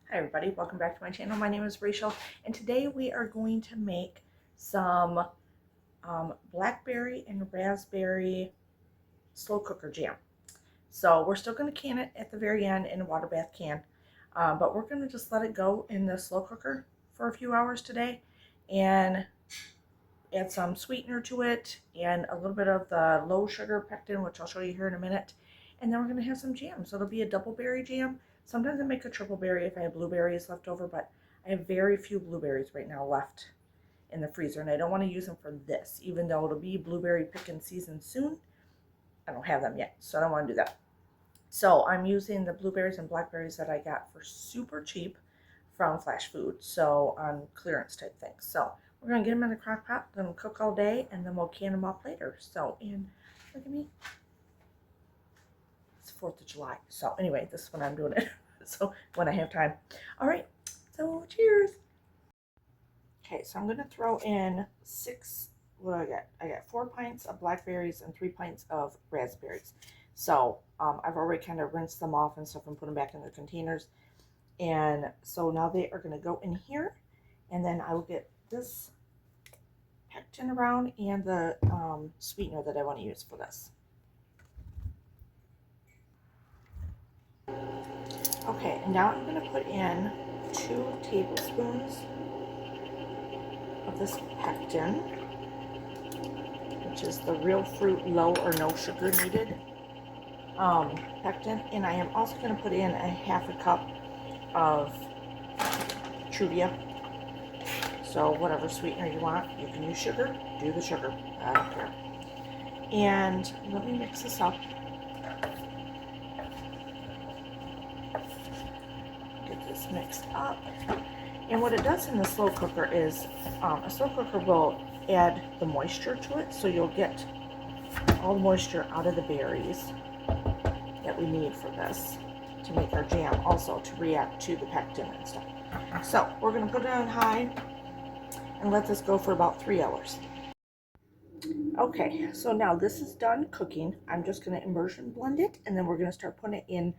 Hi everybody, welcome back to my channel. My name is Rachel and today we are going to make some blackberry and raspberry slow cooker jam. So we're still going to can it at the very end in a Waterbath can, but we're going to just let it go in the slow cooker for a few hours today and add some sweetener to it and a little bit of the low sugar pectin, which I'll show you here in a minute. And then we're going to have some jam. So it'll be a double berry jam. Sometimes I make a triple berry if I have blueberries left over, but I have very few blueberries right now left in the freezer, and I don't want to use them for this, even though it'll be blueberry picking season soon. I don't have them yet, so I don't want to do that. So I'm using the blueberries and blackberries that I got for super cheap from Flashfood, so on clearance type things. So we're going to get them in the crock pot, let them cook all day, and then we'll can them up later. So, and look at me. 4th of July. So anyway, this is when I'm doing it. So when I have time. All right. So cheers. Okay, so I'm going to throw in what do I got? I got 4 pints of blackberries and 3 pints of raspberries. So I've already kind of rinsed them off and stuff and put them back in their containers. And so now they are going to go in here, and then I will get this pectin around and the sweetener that I want to use for this. Okay, and now I'm going to put in 2 tablespoons of this pectin, which is the real fruit low or no sugar needed pectin. And I am also going to put in a half a cup of Truvia. So whatever sweetener you want, you can use sugar, do the sugar, I don't care. And let me mix this up. Mixed up. And what it does in the slow cooker is a slow cooker will add the moisture to it, so you'll get all the moisture out of the berries that we need for this to make our jam, also to react to the pectin and stuff. So we're going to put it on high and let this go for about 3 hours. Okay, so now this is done cooking. I'm just going to immersion blend it, and then we're going to start putting it in.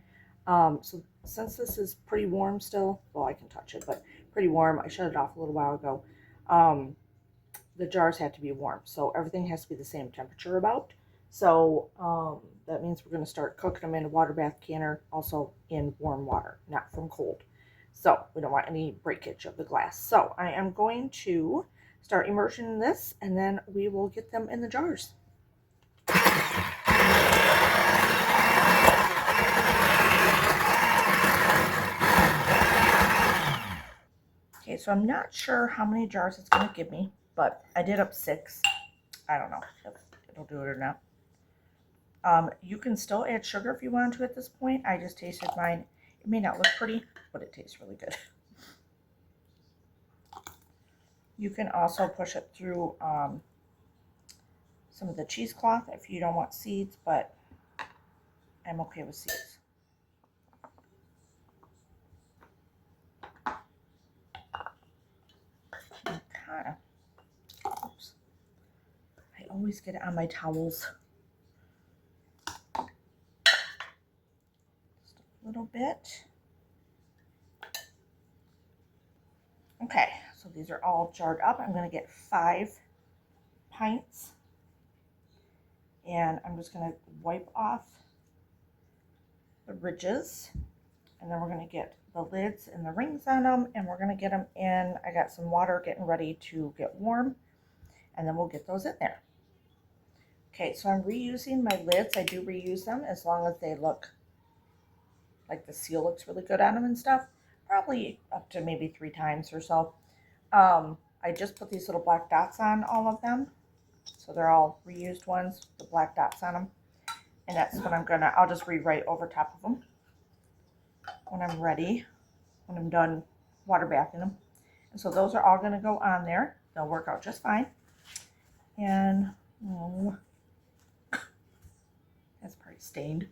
So since this is pretty warm still, well, I can touch it, but pretty warm. I shut it off a little while ago. The jars have to be warm, so everything has to be the same temperature about. So that means we're going to start cooking them in a Waterbath canner, also in warm water, not from cold. So we don't want any breakage of the glass. So I am going to start immersion this, and then we will get them in the jars. Okay, so I'm not sure how many jars it's going to give me, but I did up 6. I don't know if it'll do it or not. You can still add sugar if you want to at this point. I just tasted mine. It may not look pretty, but it tastes really good. You can also push it through some of the cheesecloth if you don't want seeds, but I'm okay with seeds. Oops. I always get it on my towels. Just a little bit. Okay, so these are all jarred up. I'm going to get 5 pints, and I'm just going to wipe off the ridges, and then we're going to get the lids and the rings on them, and we're going to get them in. I got some water getting ready to get warm, and then we'll get those in there. Okay, so I'm reusing my lids. I do reuse them as long as they look like the seal looks really good on them and stuff. Probably up to maybe 3 times or so. I just put these little black dots on all of them, so they're all reused ones, the black dots on them. And that's what I'll just rewrite over top of them when I'm ready, when I'm done water bathing them. And so those are all going to go on there. They'll work out just fine. And that's pretty stained.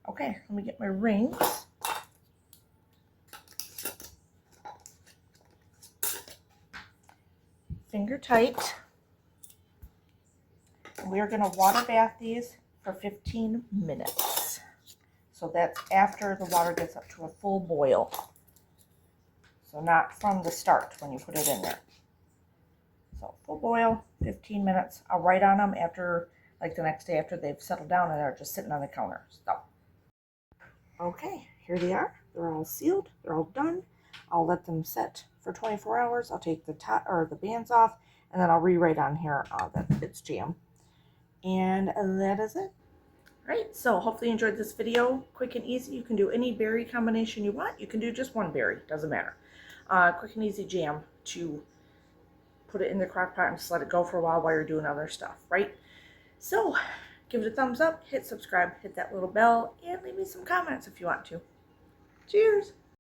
Okay, let me get my rings. Finger tight. We are going to water bath these for 15 minutes. So that's after the water gets up to a full boil. So not from the start when you put it in there. So full boil, 15 minutes. I'll write on them after, like the next day after they've settled down and they're just sitting on the counter. So, okay, here they are. They're all sealed. They're all done. I'll let them set for 24 hours. I'll take the top or the bands off, and then I'll rewrite on here that it's jam. And that is it. Right, so hopefully you enjoyed this video. Quick and easy. You can do any berry combination you want. You can do just one berry, doesn't matter. Quick and easy jam to put it in the crock pot and just let it go for a while you're doing other stuff, right? So give it a thumbs up, hit subscribe, hit that little bell, and leave me some comments if you want to. Cheers!